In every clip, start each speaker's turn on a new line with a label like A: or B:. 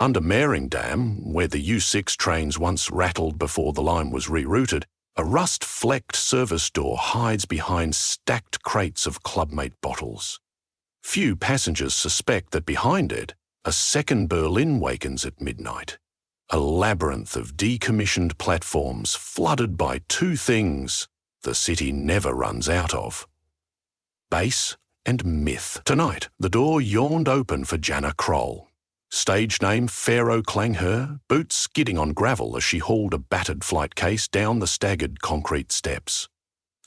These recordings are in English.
A: Under Mering Dam, where the U6 trains once rattled before the line was rerouted, a rust-flecked service door hides behind stacked crates of Clubmate bottles. Few passengers suspect that behind it, a second Berlin wakens at midnight. A labyrinth of decommissioned platforms flooded by two things the city never runs out of: bass and myth. Tonight, the door yawned open for Jana Kroll. Stage name Pharaoh Klangher, boots skidding on gravel as she hauled a battered flight case down the staggered concrete steps.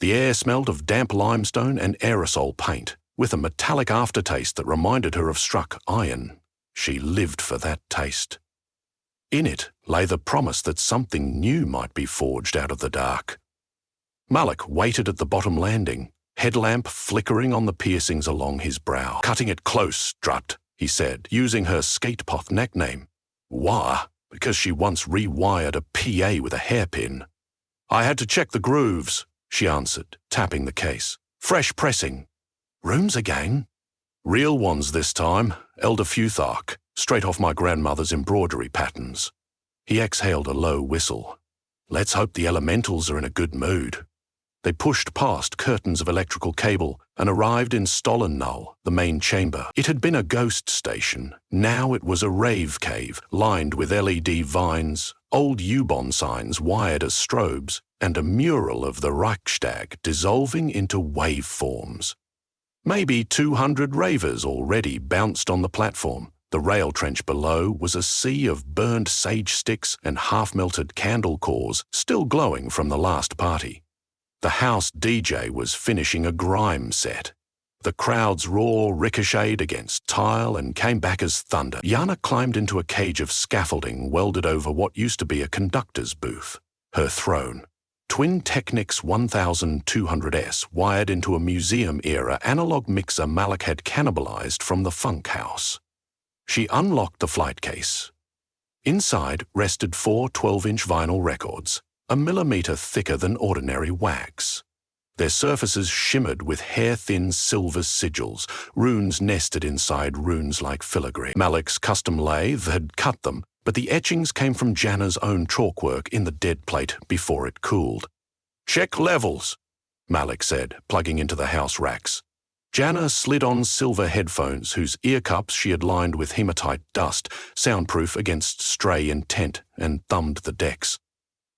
A: The air smelled of damp limestone and aerosol paint, with a metallic aftertaste that reminded her of struck iron. She lived for that taste. In it lay the promise that something new might be forged out of the dark. Malik waited at the bottom landing, headlamp flickering on the piercings along his brow. "Cutting it close, Drut," he said, using her skatepoth nickname. Why? Because she once rewired a PA with a hairpin. "I had to check the grooves," she answered, tapping the case. "Fresh pressing." "Runes again?" "Real ones this time, Elder Futhark, straight off my grandmother's embroidery patterns." He exhaled a low whistle. "Let's hope the elementals are in a good mood." They pushed past curtains of electrical cable and arrived in Stollennull, the main chamber. It had been a ghost station. Now it was a rave cave, lined with LED vines, old U-Bahn signs wired as strobes, and a mural of the Reichstag dissolving into waveforms. Maybe 200 ravers already bounced on the platform. The rail trench below was a sea of burned sage sticks and half-melted candle cores still glowing from the last party. The house DJ was finishing a grime set. The crowd's roar ricocheted against tile and came back as thunder. Jana climbed into a cage of scaffolding welded over what used to be a conductor's booth. Her throne. Twin Technics 1200S wired into a museum-era analog mixer Malik had cannibalized from the funk house. She unlocked the flight case. Inside rested 4 12-inch vinyl records, a millimeter thicker than ordinary wax. Their surfaces shimmered with hair-thin silver sigils, runes nested inside runes like filigree. Malik's custom lathe had cut them, but the etchings came from Jana's own chalkwork in the dead plate before it cooled. "Check levels," Malik said, plugging into the house racks. Jana slid on silver headphones whose ear cups she had lined with hematite dust, soundproof against stray intent, and thumbed the decks.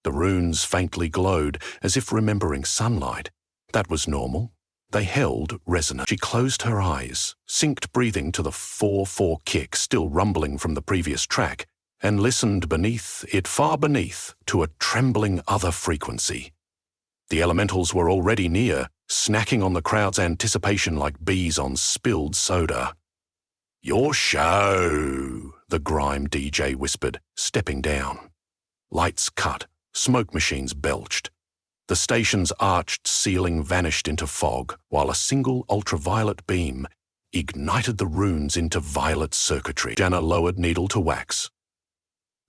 A: The runes faintly glowed, as if remembering sunlight. That was normal. They held resonance. She closed her eyes, synced breathing to the 4/4 kick still rumbling from the previous track, and listened beneath it, far beneath, to a trembling other frequency. The elementals were already near, snacking on the crowd's anticipation like bees on spilled soda. "Your show," the grime DJ whispered, stepping down. Lights cut. Smoke machines belched. The station's arched ceiling vanished into fog, while a single ultraviolet beam ignited the runes into violet circuitry. Jana lowered needle to wax.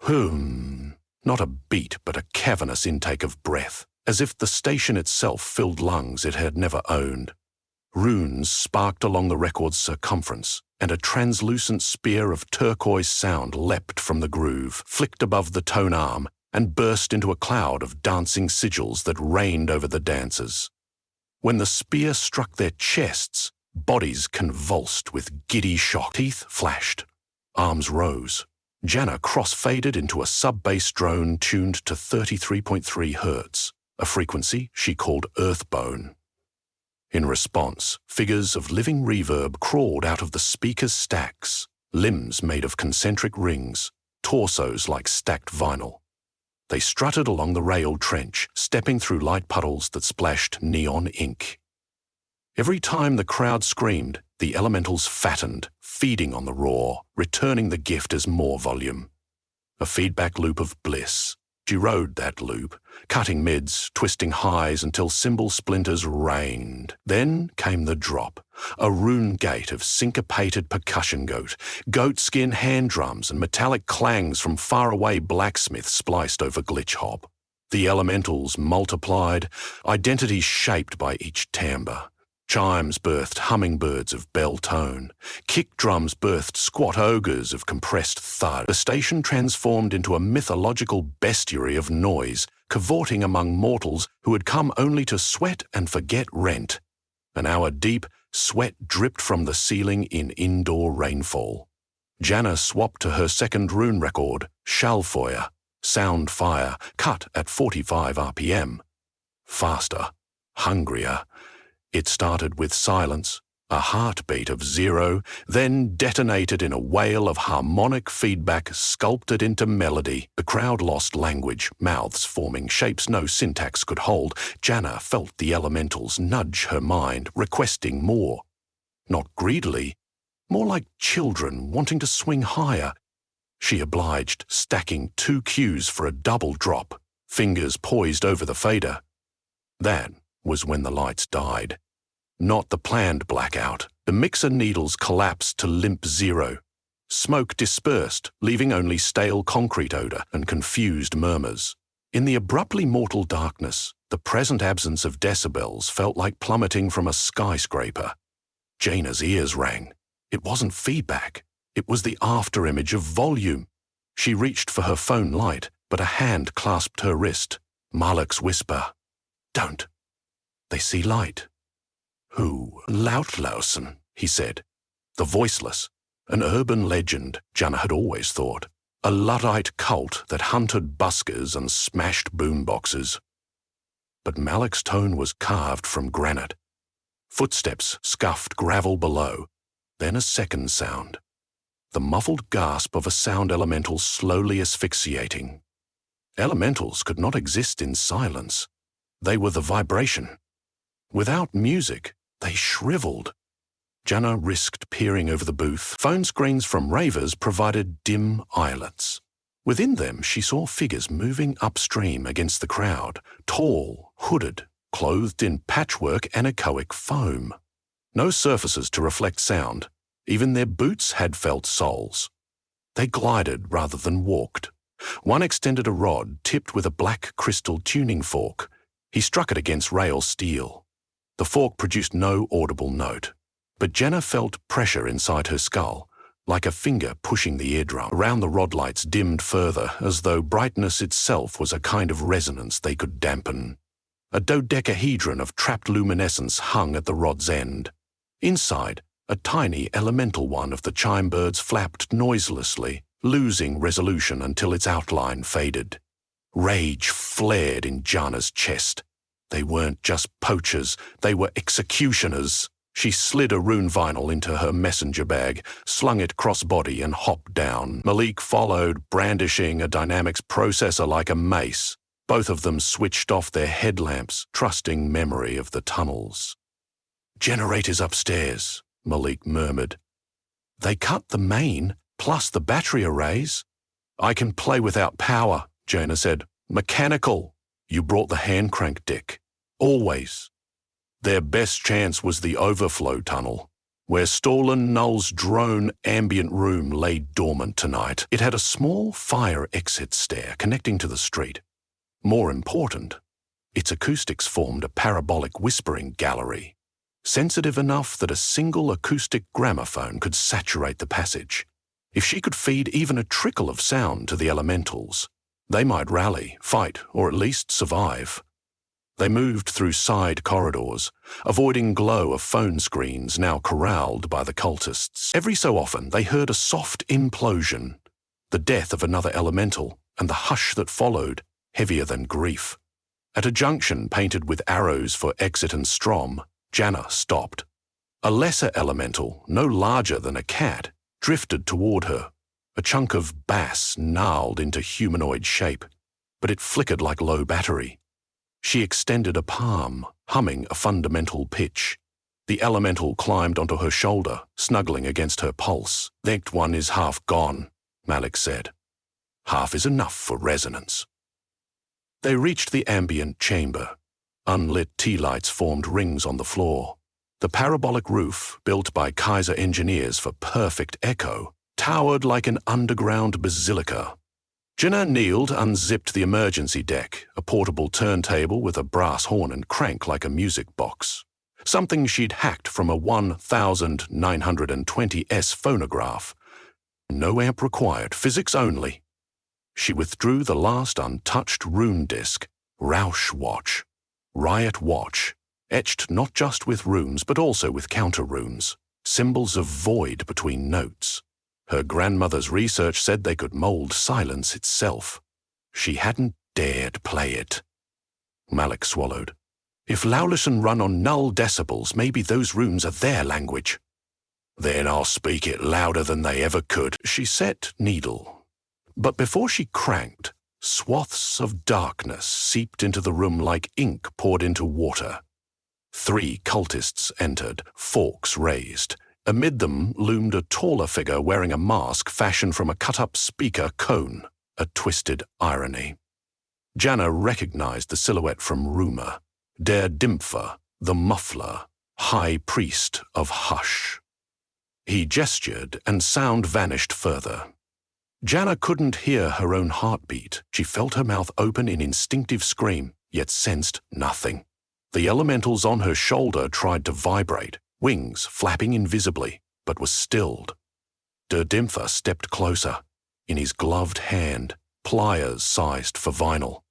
A: Not a beat, but a cavernous intake of breath, as if the station itself filled lungs it had never owned. Runes sparked along the record's circumference, and a translucent spear of turquoise sound leapt from the groove, flicked above the tone arm, and burst into a cloud of dancing sigils that rained over the dancers. When the spear struck their chests, bodies convulsed with giddy shock. Teeth flashed. Arms rose. Jana cross-faded into a sub-bass drone tuned to 33.3 Hz, a frequency she called Earthbone. In response, figures of living reverb crawled out of the speaker's stacks, limbs made of concentric rings, torsos like stacked vinyl. They strutted along the railed trench, stepping through light puddles that splashed neon ink. Every time the crowd screamed, the elementals fattened, feeding on the roar, returning the gift as more volume. A feedback loop of bliss. She rode that loop, cutting mids, twisting highs until cymbal splinters rained. Then came the drop, a rune gate of syncopated percussion goatskin hand drums and metallic clangs from faraway blacksmiths spliced over glitch hop. The elementals multiplied, identities shaped by each timbre. Chimes birthed hummingbirds of bell tone. Kick drums birthed squat ogres of compressed thud. The station transformed into a mythological bestiary of noise, cavorting among mortals who had come only to sweat and forget rent. An hour deep, sweat dripped from the ceiling in indoor rainfall. Jana swapped to her second Rune record, Schallfeuer, Sound Fire, cut at 45 RPM. Faster, hungrier. It started with silence, a heartbeat of 0, then detonated in a wail of harmonic feedback sculpted into melody. The crowd lost language, mouths forming shapes no syntax could hold. Jana felt the elementals nudge her mind, requesting more. Not greedily, more like children wanting to swing higher. She obliged, stacking 2 cues for a double drop, fingers poised over the fader. That was when the lights died. Not the planned blackout. The mixer needles collapsed to limp 0. Smoke dispersed, leaving only stale concrete odor and confused murmurs. In the abruptly mortal darkness, the present absence of decibels felt like plummeting from a skyscraper. Jana's ears rang. It wasn't feedback. It was the afterimage of volume. She reached for her phone light, but a hand clasped her wrist. Malek's whisper. Don't. They see light. Who? Lautlausen, he said. The voiceless. An urban legend, Jana had always thought. A Luddite cult that hunted buskers and smashed boomboxes. But Malek's tone was carved from granite. Footsteps scuffed gravel below. Then a second sound. The muffled gasp of a sound elemental slowly asphyxiating. Elementals could not exist in silence. They were the vibration. Without music, they shriveled. Jana risked peering over the booth. Phone screens from ravers provided dim islets. Within them, she saw figures moving upstream against the crowd, tall, hooded, clothed in patchwork anechoic foam. No surfaces to reflect sound. Even their boots had felt soles. They glided rather than walked. One extended a rod tipped with a black crystal tuning fork. He struck it against rail steel. The fork produced no audible note, but Jana felt pressure inside her skull, like a finger pushing the eardrum. Around the rod lights dimmed further, as though brightness itself was a kind of resonance they could dampen. A dodecahedron of trapped luminescence hung at the rod's end. Inside, a tiny elemental one of the chime birds flapped noiselessly, losing resolution until its outline faded. Rage flared in Jana's chest. They weren't just poachers, they were executioners. She slid a Rune vinyl into her messenger bag, slung it cross-body and hopped down. Malik followed, brandishing a dynamics processor like a mace. Both of them switched off their headlamps, trusting memory of the tunnels. Generators upstairs, Malik murmured. They cut the main, plus the battery arrays. I can play without power, Jana said. Mechanical. You brought the hand crank, Dick. Always. Their best chance was the overflow tunnel, where stolen Null's drone ambient room lay dormant tonight. It had a small fire exit stair connecting to the street. More important, its acoustics formed a parabolic whispering gallery, sensitive enough that a single acoustic gramophone could saturate the passage. If she could feed even a trickle of sound to the elementals, they might rally, fight, or at least survive. They moved through side corridors, avoiding glow of phone screens now corralled by the cultists. Every so often, they heard a soft implosion, the death of another elemental, and the hush that followed, heavier than grief. At a junction painted with arrows for exit and strom, Jana stopped. A lesser elemental, no larger than a cat, drifted toward her. A chunk of bass gnarled into humanoid shape, but it flickered like low battery. She extended a palm, humming a fundamental pitch. The elemental climbed onto her shoulder, snuggling against her pulse. That one is half gone, Malek said. Half is enough for resonance. They reached the ambient chamber. Unlit tea lights formed rings on the floor. The parabolic roof, built by Kaiser engineers for perfect echo, towered like an underground basilica. Jana kneeled, unzipped the emergency deck, a portable turntable with a brass horn and crank like a music box. something she'd hacked from a 1920S phonograph. No amp required, physics only. She withdrew the last untouched rune disc, Rausch Watch, Riot Watch, etched not just with runes but also with counter-runes, symbols of void between notes. Her grandmother's research said they could mold silence itself. She hadn't dared play it. Malik swallowed. If Laulison run on null decibels, maybe those runes are their language. Then I'll speak it louder than they ever could, she set needle. But before she cranked, swaths of darkness seeped into the room like ink poured into water. 3 cultists entered, forks raised. Amid them loomed a taller figure wearing a mask fashioned from a cut-up speaker cone, a twisted irony. Janna recognized the silhouette from Rune, Der Dimpfer, the muffler, high priest of hush. He gestured and sound vanished further. Janna couldn't hear her own heartbeat. She felt her mouth open in instinctive scream, yet sensed nothing. The elementals on her shoulder tried to vibrate, wings flapping invisibly, but was stilled. Der Dimpfer stepped closer. In his gloved hand, pliers sized for vinyl.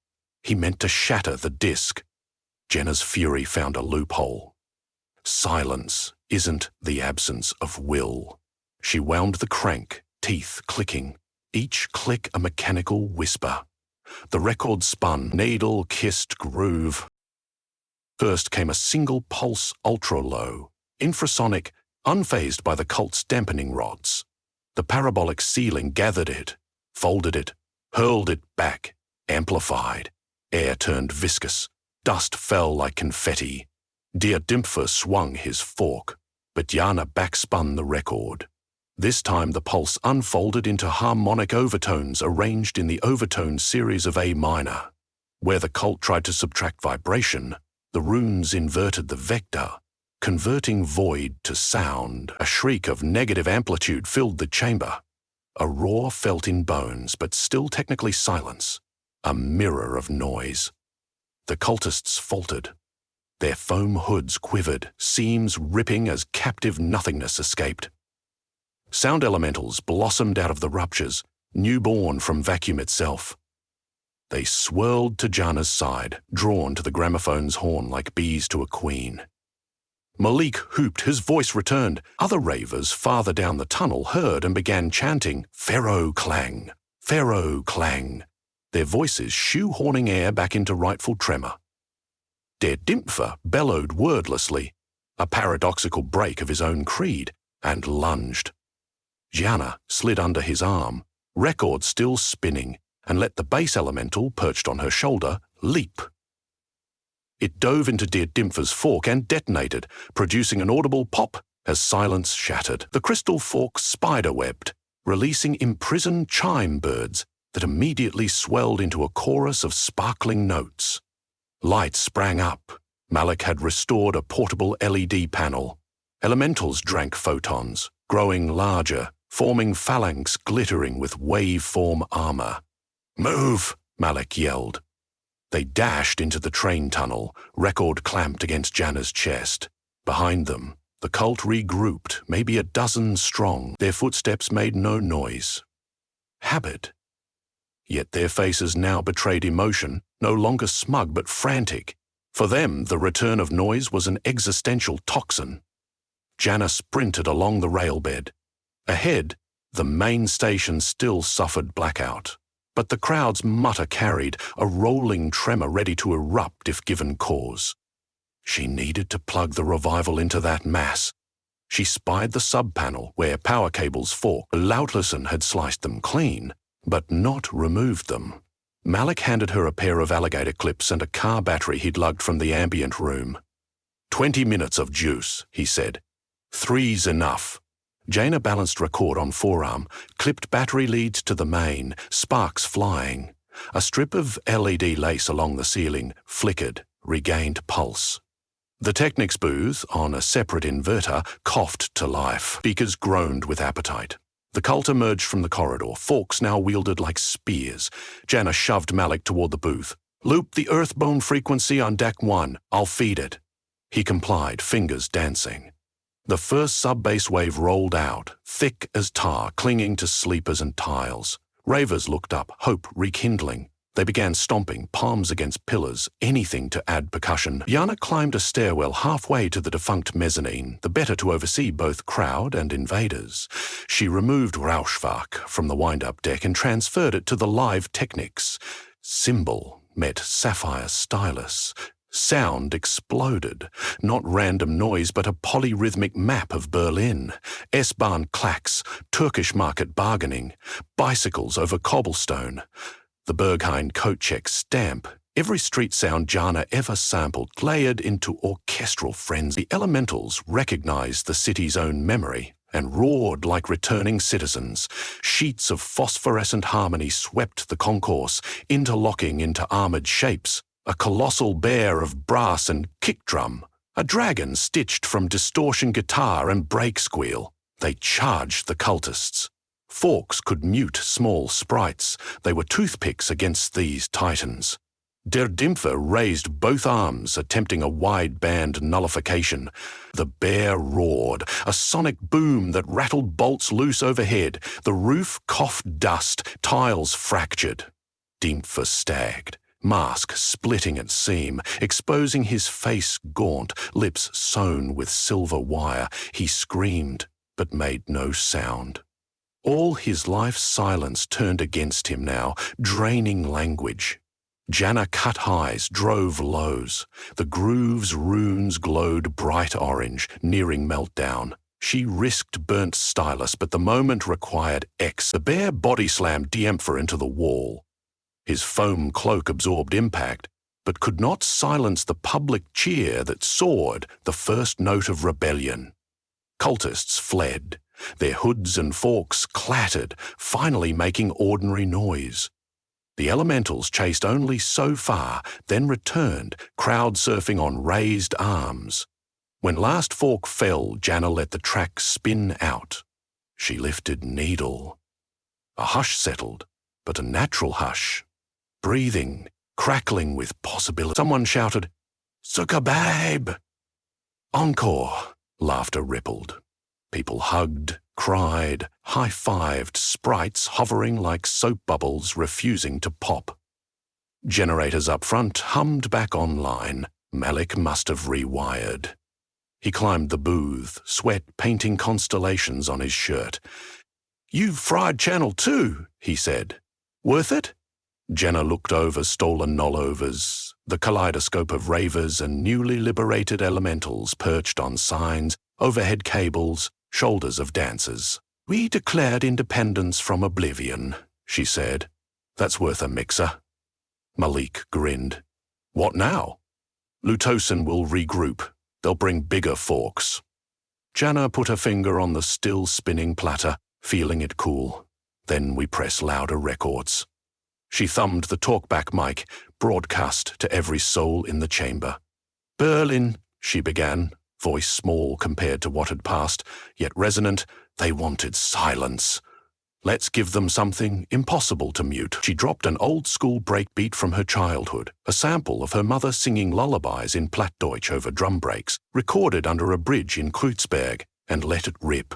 A: He meant to shatter the disc. Jenna's fury found a loophole. Silence isn't the absence of will. She wound the crank, teeth clicking, each click a mechanical whisper. The record spun, needle-kissed groove. First came a single pulse ultra-low, infrasonic, unfazed by the cult's dampening rods. The parabolic ceiling gathered it, folded it, hurled it back, amplified. Air turned viscous. Dust fell like confetti. Der Dimpfer swung his fork, but Janna backspun the record. This time the pulse unfolded into harmonic overtones arranged in the overtone series of A minor. Where the cult tried to subtract vibration, the runes inverted the vector, converting void to sound. A shriek of negative amplitude filled the chamber. A roar felt in bones, but still technically silence. A mirror of noise. The cultists faltered. Their foam hoods quivered, seams ripping as captive nothingness escaped. Sound elementals blossomed out of the ruptures, newborn from vacuum itself. They swirled to Janna's side, drawn to the gramophone's horn like bees to a queen. Malik hooped, his voice returned. Other ravers farther down the tunnel heard and began chanting, Pharaoh clang, Pharaoh clang. Their voices shoehorning air back into rightful tremor. Der Dimpfer bellowed wordlessly, a paradoxical break of his own creed, and lunged. Janna slid under his arm, record still spinning, and let the bass elemental, perched on her shoulder, leap. It dove into Der Dimpfer's fork and detonated, producing an audible pop as silence shattered. The crystal fork spiderwebbed, releasing imprisoned chime birds that immediately swelled into a chorus of sparkling notes. Light sprang up. Malik had restored a portable LED panel. Elementals drank photons, growing larger, forming phalanx glittering with waveform armor. Move, Malik yelled. They dashed into the train tunnel, record clamped against Janna's chest. Behind them, the cult regrouped, maybe a dozen strong. Their footsteps made no noise. Habit. Yet their faces now betrayed emotion, no longer smug but frantic. For them, the return of noise was an existential toxin. Janna sprinted along the railbed. Ahead, the main station still suffered blackout. But the crowd's mutter carried, a rolling tremor ready to erupt if given cause. She needed to plug the revival into that mass. She spied the sub-panel where power cables forked. Laulison had sliced them clean, but not removed them. Malik handed her a pair of alligator clips and a car battery he'd lugged from the ambient room. 20 minutes of juice, he said. 3's enough. Jaina balanced record on forearm, clipped battery leads to the main, sparks flying. A strip of LED lace along the ceiling flickered, regained pulse. The Technics booth, on a separate inverter, coughed to life. Speakers groaned with appetite. The cult emerged from the corridor, forks now wielded like spears. Janna shoved Malik toward the booth. Loop the earthbone frequency on deck 1. I'll feed it. He complied, fingers dancing. The first sub-bass wave rolled out, thick as tar, clinging to sleepers and tiles. Ravers looked up, hope rekindling. They began stomping, palms against pillars, anything to add percussion. Jana climbed a stairwell halfway to the defunct mezzanine, the better to oversee both crowd and invaders. She removed Rauschwerk from the wind-up deck and transferred it to the live technics. Cymbal met sapphire stylus. Sound exploded. Not random noise, but a polyrhythmic map of Berlin. S-Bahn clacks, Turkish market bargaining, bicycles over cobblestone. The Berghain coat-check stamp, every street sound Jana ever sampled, layered into orchestral frenzy. The elementals recognized the city's own memory and roared like returning citizens. Sheets of phosphorescent harmony swept the concourse, interlocking into armored shapes. A colossal bear of brass and kick drum, a dragon stitched from distortion guitar and break squeal. They charged the cultists. Forks could mute small sprites. They were toothpicks against these titans. Der Dimpfer raised both arms, attempting a wide-band nullification. The bear roared, a sonic boom that rattled bolts loose overhead. The roof coughed dust, tiles fractured. Dimpfer stagged, mask splitting at seam, exposing his face gaunt, lips sewn with silver wire. He screamed, but made no sound. All his life's silence turned against him now, draining language. Jana cut highs, drove lows. The groove's runes glowed bright orange, nearing meltdown. She risked burnt stylus, but the moment required X. The bear body-slammed Diempfer into the wall. His foam cloak absorbed impact, but could not silence the public cheer that soared, the first note of rebellion. Cultists fled. Their hoods and forks clattered, finally making ordinary noise. The elementals chased only so far, then returned, crowd surfing on raised arms. When last fork fell, Jana let the track spin out. She lifted needle. A hush settled, but a natural hush. Breathing, crackling with possibility. Someone shouted, "Sucker babe!" Encore! Laughter rippled. People hugged, cried, high-fived, sprites hovering like soap bubbles refusing to pop. Generators up front hummed back online. Malik must have rewired. He climbed the booth, sweat painting constellations on his shirt. "You've fried Channel 2, he said. "Worth it?" Jenna looked over stolen nullovers, the kaleidoscope of ravers and newly liberated elementals perched on signs, overhead cables, shoulders of dancers. "We declared independence from oblivion," she said. "That's worth a mixer." Malik grinned. "What now?" "Lutosin will regroup. They'll bring bigger forks." Jana put her finger on the still spinning platter, feeling it cool. "Then we press louder records." She thumbed the talkback mic, broadcast to every soul in the chamber. "Berlin," she began, voice small compared to what had passed, yet resonant. They wanted silence. "Let's give them something impossible to mute." She dropped an old-school breakbeat from her childhood, a sample of her mother singing lullabies in Plattdeutsch over drum breaks, recorded under a bridge in Kreuzberg, and let it rip.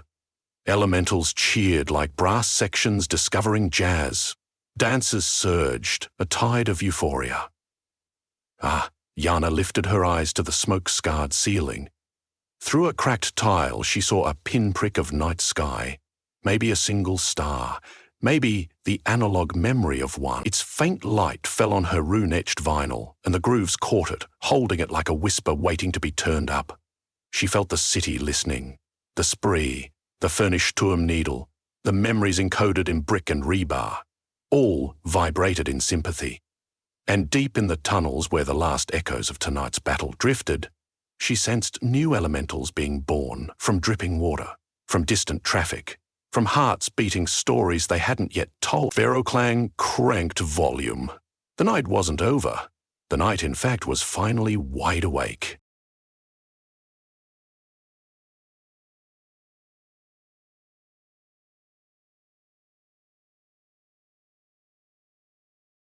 A: Elementals cheered like brass sections discovering jazz. Dancers surged, a tide of euphoria. Jana lifted her eyes to the smoke-scarred ceiling. Through a cracked tile, she saw a pinprick of night sky. Maybe a single star. Maybe the analog memory of one. Its faint light fell on her rune-etched vinyl, and the grooves caught it, holding it like a whisper waiting to be turned up. She felt the city listening. The spree, the furnished Turm needle, the memories encoded in brick and rebar. All vibrated in sympathy. And deep in the tunnels where the last echoes of tonight's battle drifted, she sensed new elementals being born from dripping water, from distant traffic, from hearts beating stories they hadn't yet told. Veroclang cranked volume. The night wasn't over. The night, in fact, was finally wide awake.